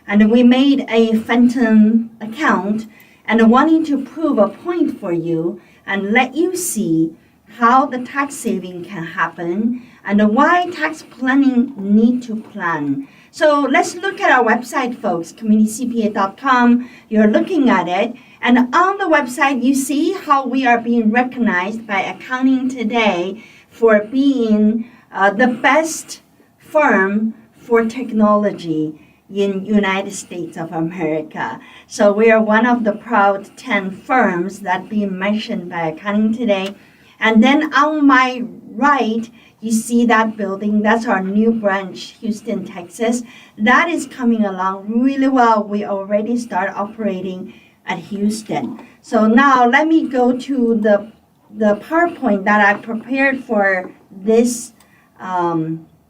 and we made a phantom account and wanting to prove a point for you and let you see how the tax saving can happen and why tax planning need to plan. So let's look at our website, folks, communitycpa.com. You're looking at it, and on the website you see how we are being recognized by Accounting Today for being the best firm for technology in United States of America. So we are one of the proud 10 firms that being mentioned by Accounting Today. And then on my right, you see that building. That's our new branch, Houston, Texas. That is coming along really well. We already start operating at Houston. So now let me go to the PowerPoint that I prepared for this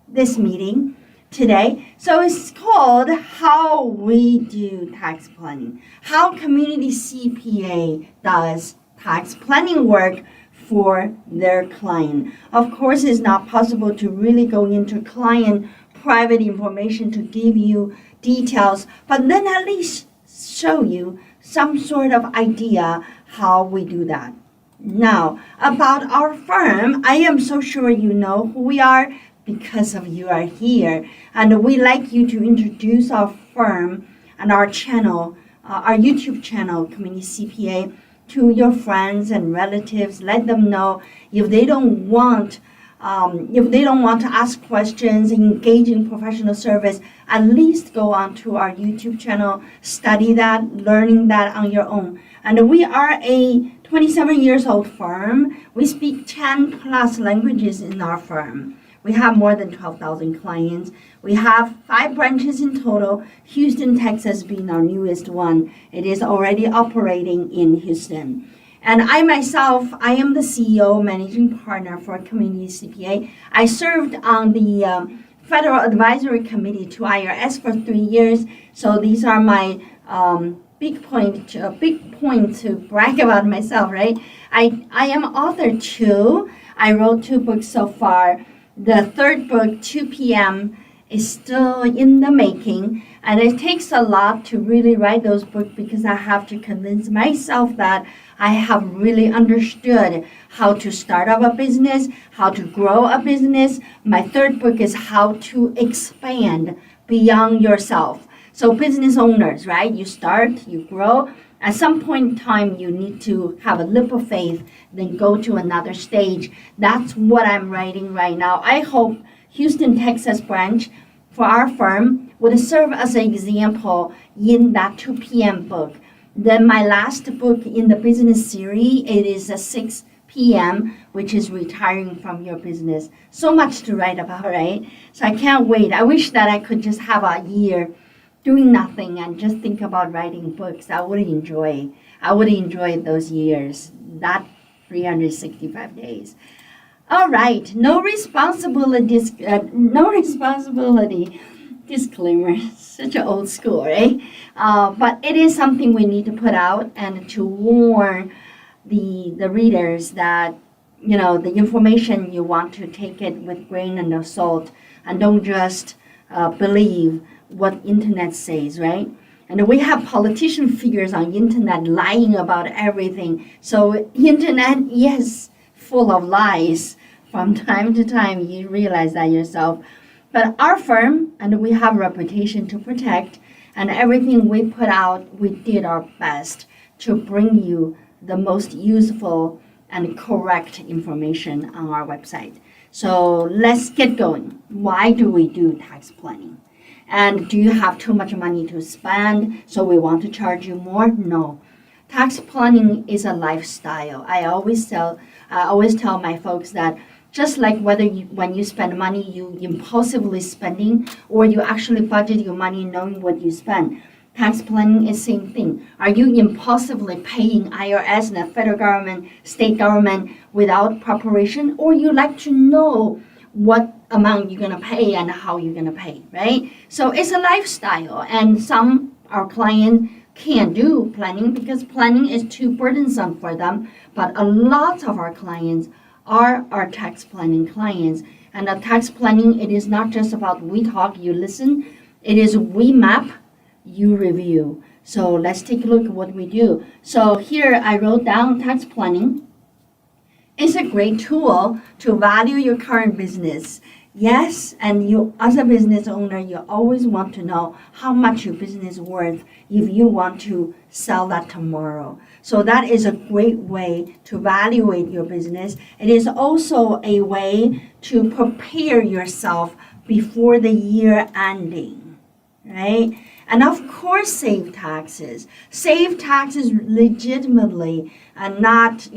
meeting today. So it's called How We Do Tax Planning. How Community CPA does tax planning work for their client. Of course, it's not possible to really go into client private information to give you details, but then at least show you some sort of idea how we do that. Now, about our firm, I am so sure you know who we are because of you are here. And we like you to introduce our firm and our channel, our YouTube channel, Community CPA, to your friends and relatives. Let them know if they don't want to ask questions, engage in professional service, at least go on to our YouTube channel, study that, learning that on your own. And we are a 27 years old firm. We speak 10 plus languages in our firm. We have more than 12,000 clients. We have 5 branches in total, Houston, Texas being our newest one. It is already operating in Houston. And I myself, I am the CEO, managing partner for Community CPA. I served on the Federal Advisory Committee to IRS for 3 years. So these are my big point to brag about myself, right? I am author too. I wrote 2 books so far. The third book, 2 p.m., is still in the making, and it takes a lot to really write those books because I have to convince myself that I have really understood how to start up a business, how to grow a business. My third book is how to expand beyond yourself. So business owners, right? You start, you grow. At some point in time, you need to have a leap of faith, then go to another stage. That's what I'm writing right now. I hope Houston, Texas branch for our firm would serve as an example in that 2 p.m. book. Then my last book in the business series, it is a 6 p.m., which is retiring from your business. So much to write about, right? So I can't wait. I wish that I could just have a year doing nothing and just think about writing books. I would enjoy those years, that 365 days. All right, no responsibility disclaimer. Such an old school, right? But it is something we need to put out and to warn the readers that, you know, the information, you want to take it with grain and salt, and don't just believe what internet says, right? And we have politician figures on internet lying about everything. So internet is full of lies. From time to time, you realize that yourself. But our firm, and we have a reputation to protect, and everything we put out, we did our best to bring you the most useful and correct information on our website. So let's get going. Why do we do tax planning? And do you have too much money to spend, so we want to charge you more? No. Tax planning is a lifestyle. I always tell my folks that just like when you spend money, you impulsively spending, or you actually budget your money knowing what you spend. Tax planning is the same thing. Are you impulsively paying IRS and the federal government, state government without preparation, or you like to know what amount you're going to pay and how you're going to pay, right? So it's a lifestyle, and some our clients can't do planning because planning is too burdensome for them, but a lot of our clients are our tax planning clients. And the tax planning, it is not just about we talk, you listen. It is we map, you review. So let's take a look at what we do. So here I wrote down tax planning. It's a great tool to value your current business. Yes, and you as a business owner, you always want to know how much your business is worth if you want to sell that tomorrow. So that is a great way to evaluate your business. It is also a way to prepare yourself before the year ending, right? And of course, save taxes. Save taxes legitimately and not,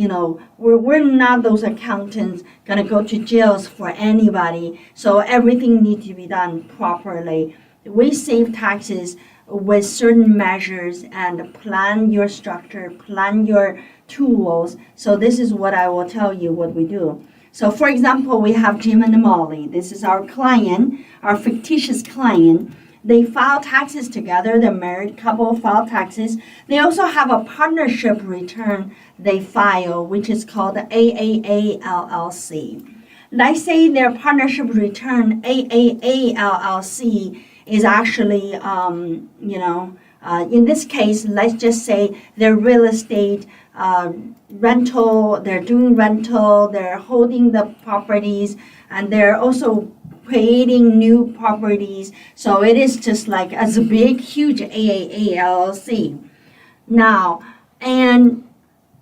we're not those accountants going to go to jails for anybody. So everything needs to be done properly. We save taxes with certain measures and plan your structure, plan your tools. So this is what I will tell you what we do. So for example, we have Jim and Molly. This is our client, our fictitious client. They file taxes together. They're married couple, file taxes. They also have a partnership return they file, which is called the AAA LLC. Let's say their partnership return, AAA LLC, is actually, in this case, let's just say they're real estate rental, they're doing rental, they're holding the properties, and they're also creating new properties. So it is just like as a big, huge AAA LLC. Now, and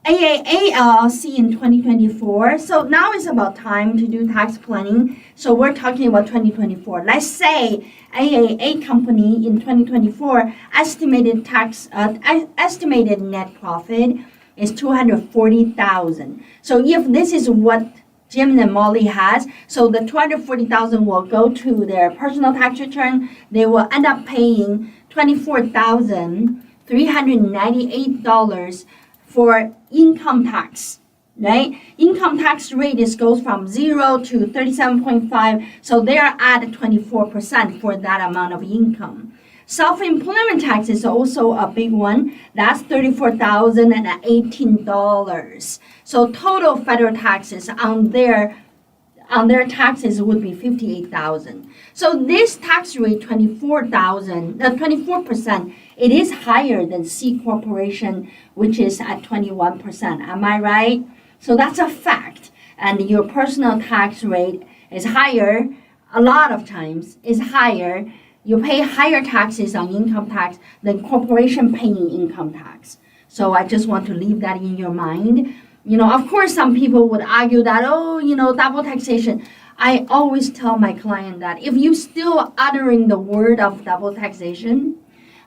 AAA LLC in 2024. So now is about time to do tax planning. So we're talking about 2024. Let's say AAA company in 2024 estimated net profit is $240,000. So if this is what Jim and Molly has, so the $240,000 will go to their personal tax return. They will end up paying $24,398 for income tax, right? Income tax rate goes from 0 to 37.5, so they're at 24% for that amount of income. Self-employment tax is also a big one. That's $34,018. So total federal taxes on their taxes would be $58,000. So this tax rate, 24%, it is higher than C corporation, which is at 21%. Am I right? So that's a fact. And your personal tax rate is higher, a lot of times is higher. You pay higher taxes on income tax than corporation paying income tax. So I just want to leave that in your mind. Of course, some people would argue that, double taxation. I always tell my client that if you still uttering the word of double taxation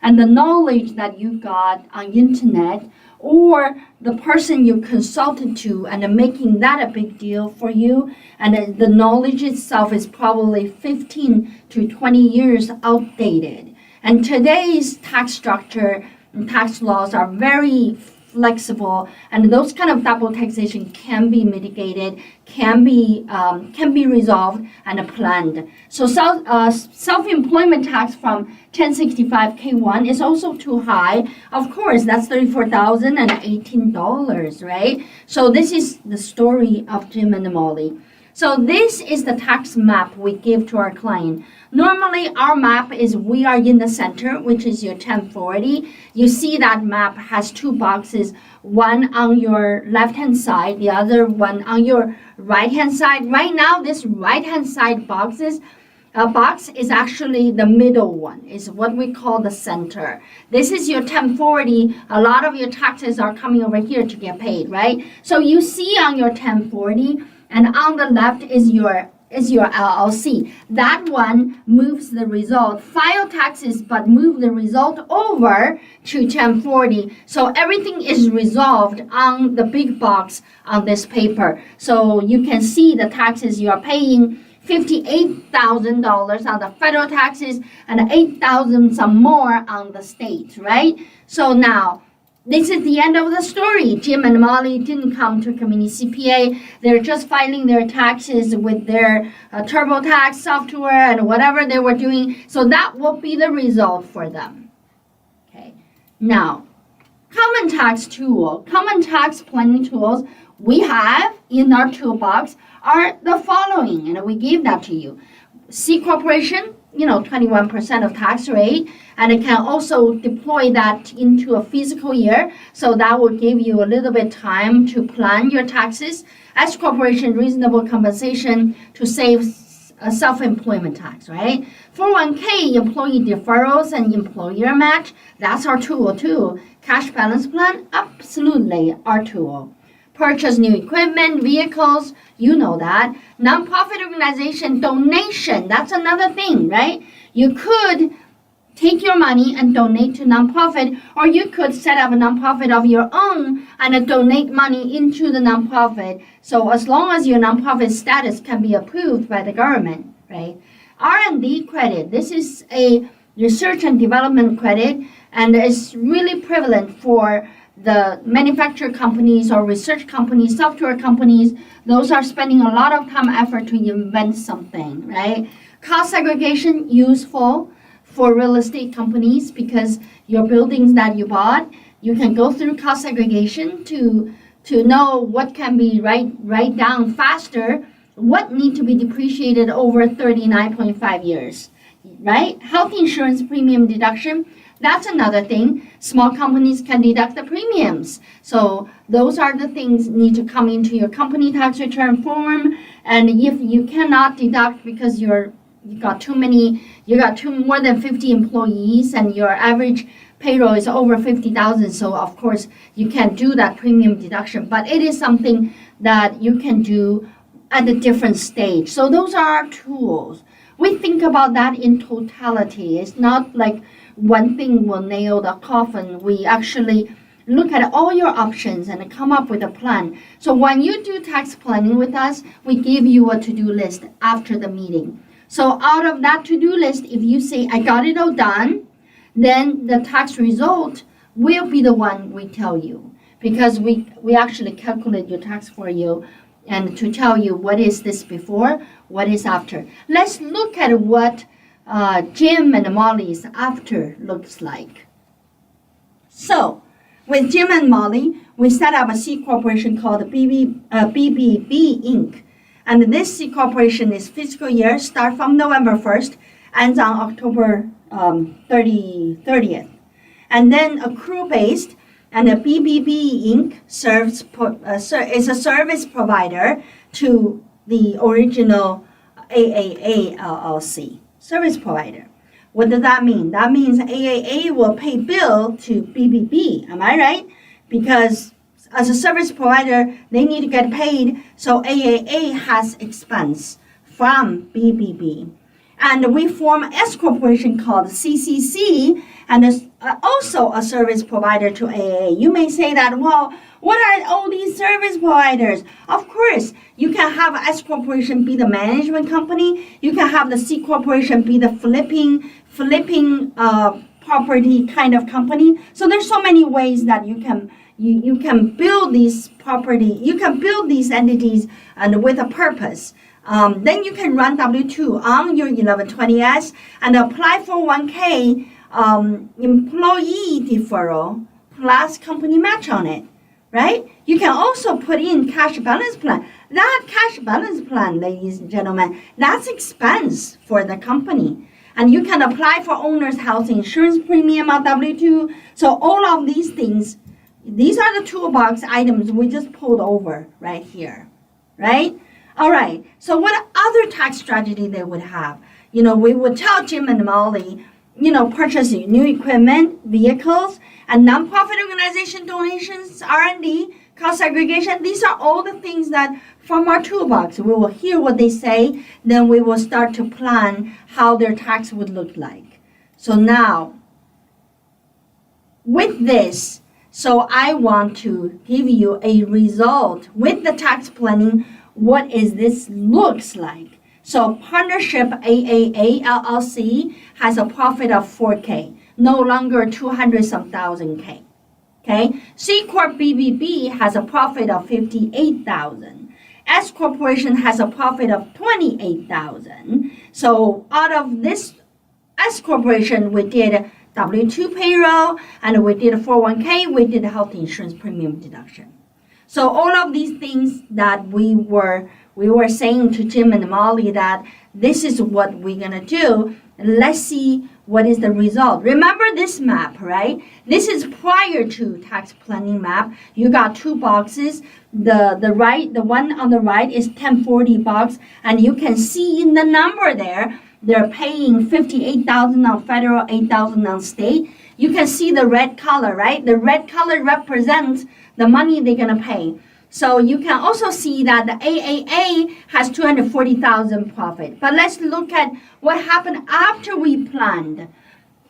and the knowledge that you got on internet or the person you consulted to and making that a big deal for you, and the knowledge itself is probably 15 to 20 years outdated. And today's tax structure and tax laws are very flexible, and those kind of double taxation can be mitigated, can be resolved and planned. So self-employment tax from 1065 K1 is also too high. Of course, that's $34,018, right? So this is the story of Jim and Molly. So this is the tax map we give to our client. Normally, our map is we are in the center, which is your 1040. You see that map has two boxes, one on your left-hand side, the other one on your right-hand side. Right now, this right-hand side box is actually the middle one, is what we call the center. This is your 1040. A lot of your taxes are coming over here to get paid, right? So you see on your 1040, and on the left is your LLC. That one moves the result, file taxes, but move the result over to 1040. So everything is resolved on the big box on this paper. So you can see the taxes you are paying, $58,000 on the federal taxes and $8,000 some more on the state, right? So now, this is the end of the story. Jim and Molly didn't come to Community CPA. They're just filing their taxes with their TurboTax software and whatever they were doing. So that will be the result for them. Okay. Now, common tax planning tools we have in our toolbox are the following, and we give that to you. C corporation, 21% of tax rate, and it can also deploy that into a fiscal year. So that will give you a little bit time to plan your taxes. S corporation, reasonable compensation to save self-employment tax, right? 401k, employee deferrals and employer match, that's our tool too. Cash balance plan, absolutely our tool. Purchase new equipment, vehicles, you know that. Nonprofit organization donation, that's another thing, right? You could take your money and donate to nonprofit, or you could set up a nonprofit of your own and donate money into the nonprofit. So as long as your nonprofit status can be approved by the government, right? R&D credit, this is a research and development credit, and it's really prevalent for the manufacturer companies or research companies, software companies. Those are spending a lot of time, effort to invent something, right? Cost segregation, useful for real estate companies, because your buildings that you bought, you can go through cost segregation to know what can be write down faster, what need to be depreciated over 39.5 years, right? Health insurance premium deduction, that's another thing. Small companies can deduct the premiums. So those are the things need to come into your company tax return form. And if you cannot deduct because you got more than 50 employees and your average payroll is over 50,000, so of course you can't do that premium deduction, but it is something that you can do at a different stage. So those are our tools. We think about that in totality. It's not like one thing will nail the coffin. We actually look at all your options and come up with a plan. So when you do tax planning with us, we give you a to-do list after the meeting. So out of that to-do list, if you say, I got it all done, then the tax result will be the one we tell you, because we actually calculate your tax for you and to tell you what is this before, what is after. Let's look at what Jim and Molly's after looks like. So with Jim and Molly, we set up a C corporation called BBB Inc. And this C corporation is fiscal year, start from November 1st, ends on October 30th. And then accrue-based, and the BBB Inc. is a service provider to the original AAA LLC, service provider. What does that mean? That means AAA will pay bill to BBB, am I right? Because as a service provider, they need to get paid, so AAA has expense from BBB. And we form S corporation called CCC, and is also a service provider to AAA. You may say that, well, what are all these service providers? Of course, you can have S corporation be the management company. You can have the C corporation be the flipping property kind of company. So there's so many ways that you can build these property. You can build these entities and with a purpose. Then you can run W-2 on your 1120S and apply for 1K employee deferral plus company match on it, right? You can also put in cash balance plan. That cash balance plan, ladies and gentlemen, that's expense for the company. And you can apply for owner's health insurance premium on W-2. So all of these things, these are the toolbox items we just pulled over right here, right? All right, so what other tax strategy they would have? We would tell Jim and Molly, purchase new equipment, vehicles, and nonprofit organization donations, R&D, cost segregation. These are all the things that from our toolbox. We will hear what they say, then we will start to plan how their tax would look like. So now, with this, so I want to give you a result with the tax planning. What is this looks like? So partnership AAA LLC has a profit of 4K, no longer 200-some thousand K. Okay, C Corp BBB has a profit of 58,000. S Corporation has a profit of 28,000. So out of this S Corporation, we did W-2 payroll, and we did a 401K, we did a health insurance premium deduction. So all of these things that we were saying to Jim and Molly that this is what we're gonna do, Let's see what is the result. Remember this map, right? This is prior to tax planning map. You got two boxes. The one on the right is 1040 box, and you can see in the number there, they're paying $58,000 on federal, $8,000 on state. You can see the red color, right? The red color represents the money they're gonna pay. So you can also see that the AAA has $240,000 profit. But let's look at what happened after we planned.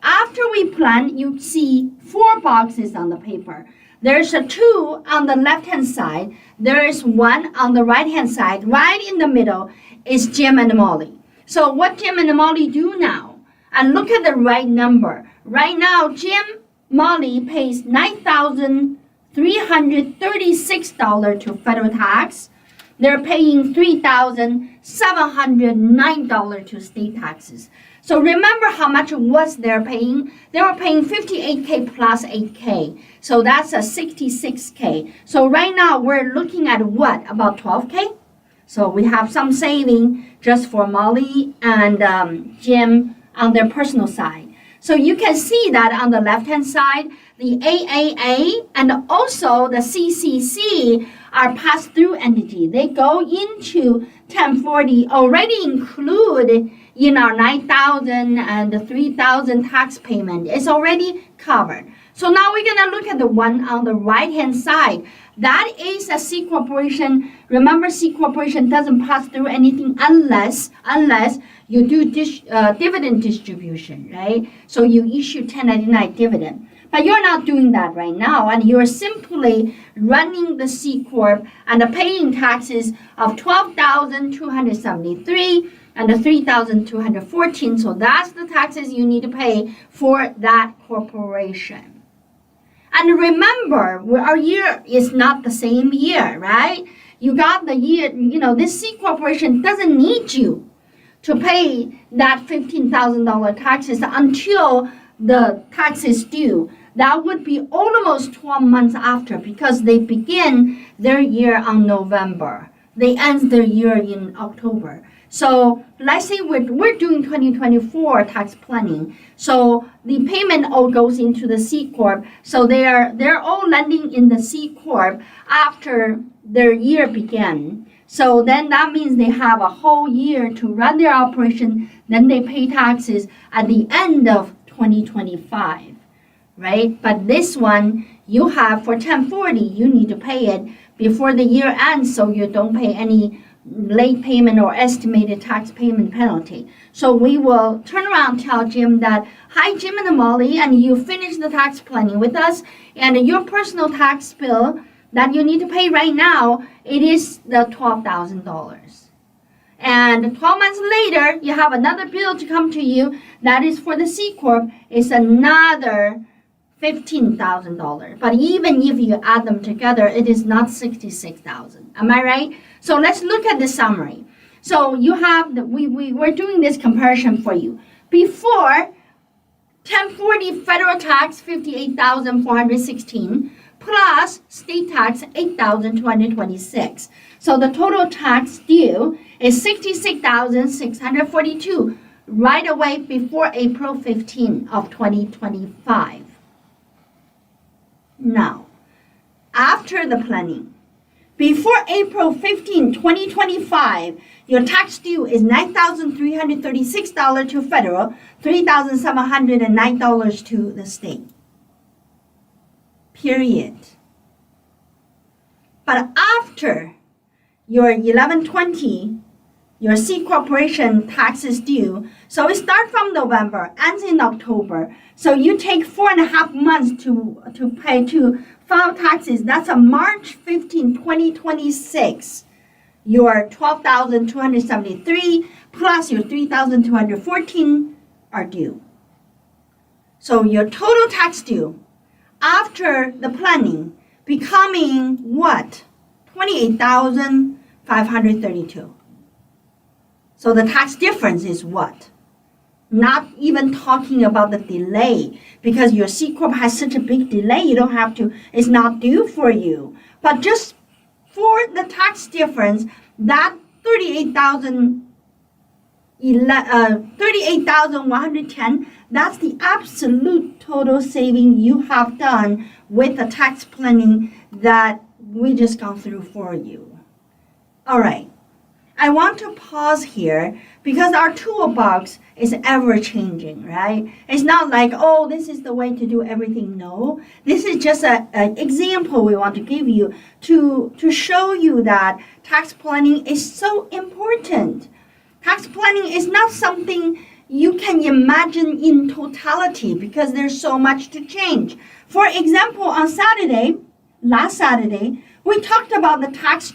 After we planned, you see 4 boxes on the paper. There's a 2 on the left-hand side. There is 1 on the right-hand side. Right in the middle is Jim and Molly. So what Jim and Molly do now? And look at the right number. Right now, Jim, Molly pays $9,336 to federal tax. They're paying $3,709 to state taxes. So remember how much was they're paying? They were paying $58K plus $8K. So that's a $66K. So right now we're looking at what? About $12K? So we have some saving just for Molly and Jim on their personal side. So you can see that on the left-hand side, the AAA and also the CCC are pass-through entity. They go into 1040, already included in our $9,000 and the $3,000 tax payment. It's already covered. So now we're going to look at the one on the right-hand side. That is a C corporation. Remember, C corporation doesn't pass through anything unless you do dividend distribution, right? So you issue 1099 dividend. But you're not doing that right now, and you're simply running the C Corp and paying taxes of $12,273 and the $3,214. So that's the taxes you need to pay for that corporation. And remember, our year is not the same year, right? You got the year, this C corporation doesn't need you to pay that $15,000 taxes until the tax is due. That would be almost 12 months after, because they begin their year on November. They end their year in October. So let's say we're doing 2024 tax planning. So the payment all goes into the C Corp. So they're all landing in the C Corp after their year began. So then that means they have a whole year to run their operation. Then they pay taxes at the end of 2025, right? But this one you have for 1040, you need to pay it before the year ends, so you don't pay any late payment or estimated tax payment penalty. So we will turn around and tell Jim that, hi, Jim and Molly, and you finish the tax planning with us, and your personal tax bill that you need to pay right now, it is the $12,000. And 12 months later, you have another bill to come to you that is for the C Corp. It's another $15,000. But even if you add them together, it is not $66,000. Am I right? So let's look at the summary. So you have we're doing this comparison for you. Before 1040 federal tax $58,416 plus state tax $8,226. So the total tax due is $66,642 right away before April 15 of 2025. Now, after the planning, before April 15, 2025, your tax due is $9,336 to federal, $3,709 to the state. Period. But after your 11/20, your C corporation tax is due. So it starts from November, ends in October. So you take 4.5 months to file taxes. That's on March 15, 2026. Your $12,273 plus your $3,214 are due. So your total tax due after the planning becoming what? $28,532. So the tax difference is what? Not even talking about the delay, because your C Corp has such a big delay, you don't have to, it's not due for you. But just for the tax difference, that $38,000 38,110. That's the absolute total saving you have done with the tax planning that we just gone through for you. All right. I want to pause here because our toolbox is ever changing, right? It's not like, oh, this is the way to do everything. No, this is just an example we want to give you to show you that tax planning is so important. Tax planning is not something you can imagine in totality because there's so much to change. For example, on last Saturday, we talked about the tax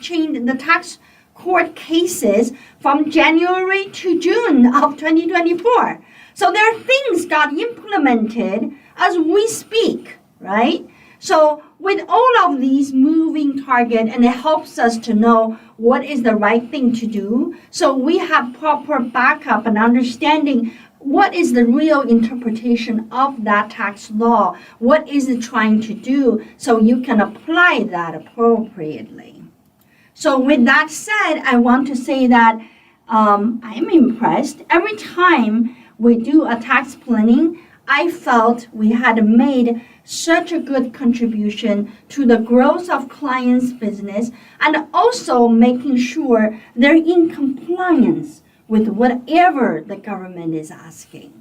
court cases from January to June of 2024. So there are things got implemented as we speak, right? So with all of these moving target, and it helps us to know what is the right thing to do. So we have proper backup and understanding what is the real interpretation of that tax law, what is it trying to do, so you can apply that appropriately. So with that said, I want to say that I'm impressed. Every time we do a tax planning, I felt we had made such a good contribution to the growth of clients' business and also making sure they're in compliance with whatever the government is asking.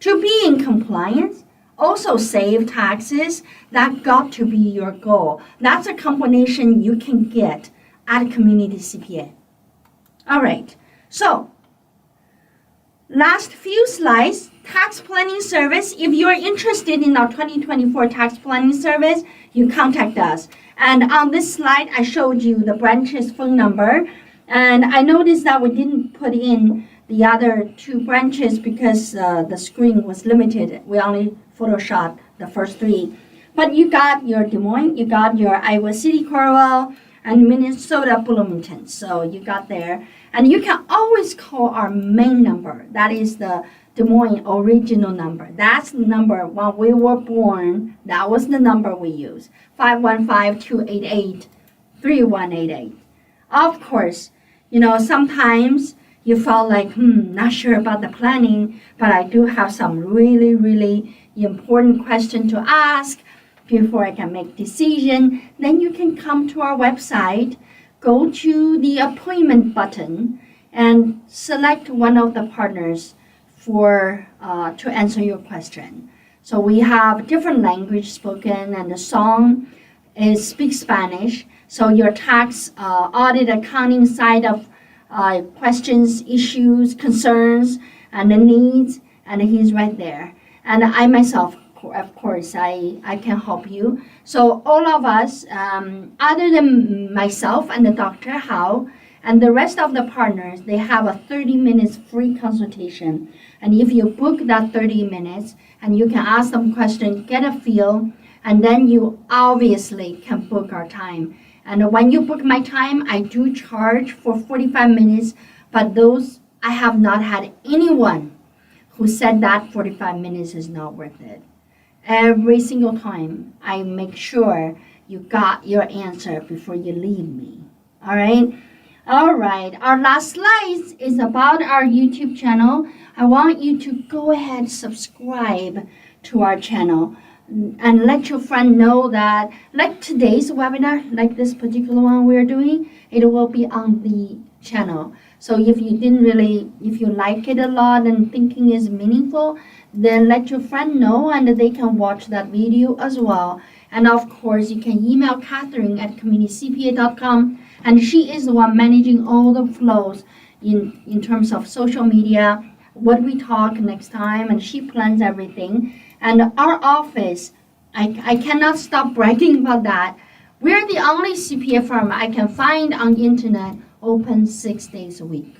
To be in compliance, also save taxes, that got to be your goal. That's a combination you can get at Community CPA. All right, so last few slides, tax planning service. If you're interested in our 2024 tax planning service, you contact us. And on this slide, I showed you the branch's phone number. And I noticed that we didn't put in the other two branches because the screen was limited. We only photoshopped the first three. But you got your Des Moines, you got your Iowa City, Cornwall, and Minnesota, Bloomington. So you got there. And you can always call our main number. That is the Des Moines original number. That's the number when we were born. That was the number we used. 515-288-3188. Of course, sometimes you felt like, not sure about the planning, but I do have some really, really important question to ask before I can make decision. Then you can come to our website, go to the appointment button, and select one of the partners for to answer your question. So we have different language spoken, and the song speaks Spanish. So your tax, audit, accounting side of questions, issues, concerns, and the needs, and he's right there. And I myself, of course, I can help you. So all of us, other than myself and the Dr. Hao, and the rest of the partners, they have a 30 minutes free consultation. And if you book that 30 minutes, and you can ask them questions, get a feel, and then you obviously can book our time. And when you book my time, I do charge for 45 minutes, but those, I have not had anyone who said that 45 minutes is not worth it. Every single time, I make sure you got your answer before you leave me. All right? All right, our last slide is about our YouTube channel. I want you to go ahead, subscribe to our channel, and let your friend know that, like today's webinar, like this particular one we're doing, it will be on the channel. So if you like it a lot and thinking is meaningful, then let your friend know and they can watch that video as well. And of course, you can email Catherine at communitycpa.com, and she is the one managing all the flows in terms of social media, what we talk next time, and she plans everything. And our office, I cannot stop bragging about that. We're the only CPA firm I can find on the internet open 6 days a week.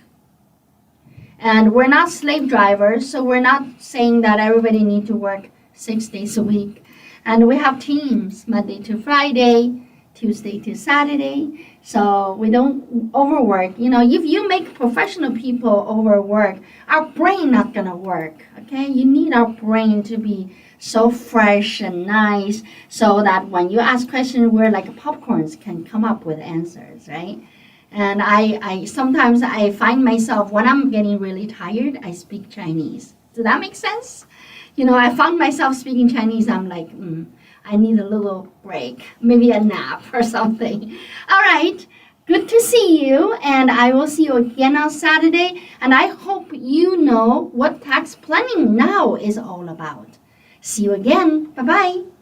And we're not slave drivers, so we're not saying that everybody needs to work 6 days a week. And we have teams Monday to Friday, Tuesday to Saturday, so we don't overwork. If you make professional people overwork, our brain not gonna work, okay? You need our brain to be so fresh and nice so that when you ask questions, we're like popcorns can come up with answers, right? And I sometimes I find myself when I'm getting really tired, I speak Chinese. Does that make sense? I found myself speaking Chinese. I'm like, I need a little break, maybe a nap or something. All right. Good to see you, and I will see you again on Saturday. And I hope you know what tax planning now is all about. See you again. Bye-bye.